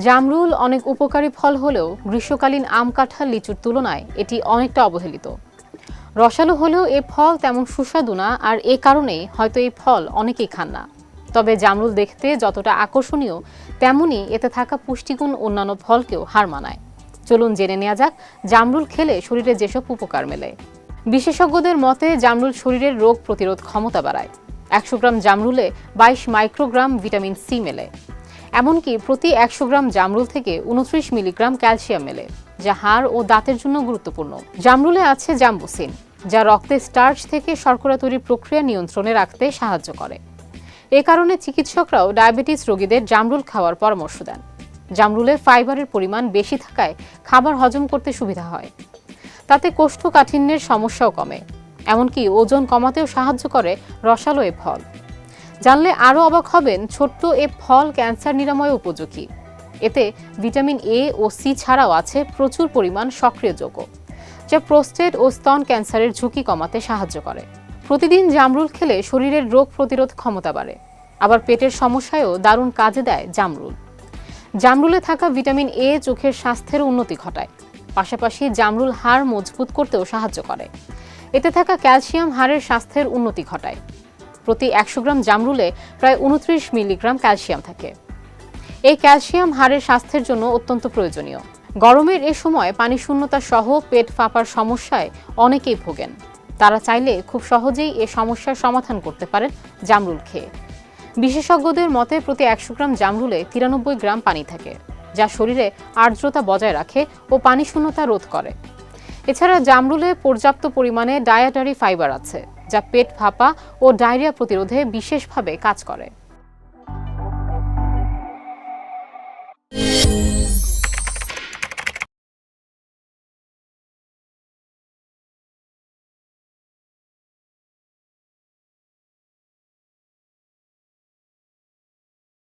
জামরুল অনেক উপকারী ফল হলেও গ্রীষ্মকালীন আম, কাঁঠাল, লিচুর তুলনায় এটি অনেকটা অবহেলিত। রসালো হলেও এ ফল তেমন সুস্বাদু না, আর এ কারণেই হয়তো এই ফল অনেকেই খান না। তবে জামরুল দেখতে যতটা আকর্ষণীয়, তেমনি এতে থাকা পুষ্টিগুণ অন্যান্য ফলকেও হার মানায়। চলুন জেনে নেওয়া যাক জামরুল খেলে শরীরে যেসব উপকার মেলে। বিশেষজ্ঞদের মতে জামরুল শরীরের রোগ প্রতিরোধ ক্ষমতা বাড়ায়। 100 গ্রাম জামরুলে 22 মাইক্রোগ্রাম ভিটামিন সি মেলে। এমনকি প্রতি 100 গ্রাম জামরুল থেকে 29 মিলিগ্রাম ক্যালসিয়াম মেলে, যা হাড় ও দাঁতের জন্য গুরুত্বপূর্ণ। জামরুলে আছে জাম্বুসিন, যা রক্তে স্টার্চ থেকে শর্করা তৈরির প্রক্রিয়া নিয়ন্ত্রণে রাখতে সাহায্য করে। এ কারণে চিকিৎসকরাও ডায়াবেটিস রোগীদের জামরুল খাওয়ার পরামর্শ দেন। জামরুলে ফাইবারের পরিমাণ বেশি থাকায় খাবার হজম করতে সুবিধা হয়। তাতে কোষ্ঠকাঠিন্যের সমস্যাও কমে, এমনকি ওজন কমাতেও সাহায্য করে রসালো এ ফল। জানলে আরও অবাক হবেন, ছোট্ট এ ফল ক্যান্সার নিরাময়ে উপযোগী। এতে ভিটামিন এ ও সি ছাড়াও আছে প্রচুর পরিমাণ সক্রিয় যৌগ, যা প্রোস্টেট ও স্তন ক্যান্সারের ঝুঁকি কমাতে সাহায্য করে। প্রতিদিন জামরুল খেলে শরীরের রোগ প্রতিরোধ ক্ষমতা বাড়ে, আবার পেটের সমস্যায়ও দারুণ কাজে দেয় জামরুল। জামরুলে থাকা ভিটামিন এ চোখের স্বাস্থ্যের উন্নতি ঘটায়, পাশাপাশি জামরুল হাড় মজবুত করতেও সাহায্য করে। এতে থাকা ক্যালসিয়াম হাড়ের স্বাস্থ্যের উন্নতি ঘটায়। প্রতি 100 গ্রাম জামরুলে প্রায় 29 মিলিগ্রাম ক্যালসিয়াম থাকে। এই ক্যালসিয়াম হাড়ের স্বাস্থ্যের জন্য অত্যন্ত প্রয়োজনীয়। গরমের এ সময় পানি শূন্যতা সহ পেট ফাঁপার সমস্যায় অনেকেই ভোগেন। তারা চাইলে খুব সহজেই এ সমস্যার সমাধান করতে পারেন জামরুল খেয়ে। বিশেষজ্ঞদের মতে প্রতি 100 গ্রাম জামরুলে 93 গ্রাম পানি থাকে, যা শরীরে আর্দ্রতা বজায় রাখে ও পানি শূন্যতা রোধ করে। এছাড়া জামরুলে পর্যাপ্ত পরিমাণে ডায়েটারি ফাইবার আছে, যা পেট ফাঁপা ও ডায়রিয়া প্রতিরোধে বিশেষভাবে কাজ করে।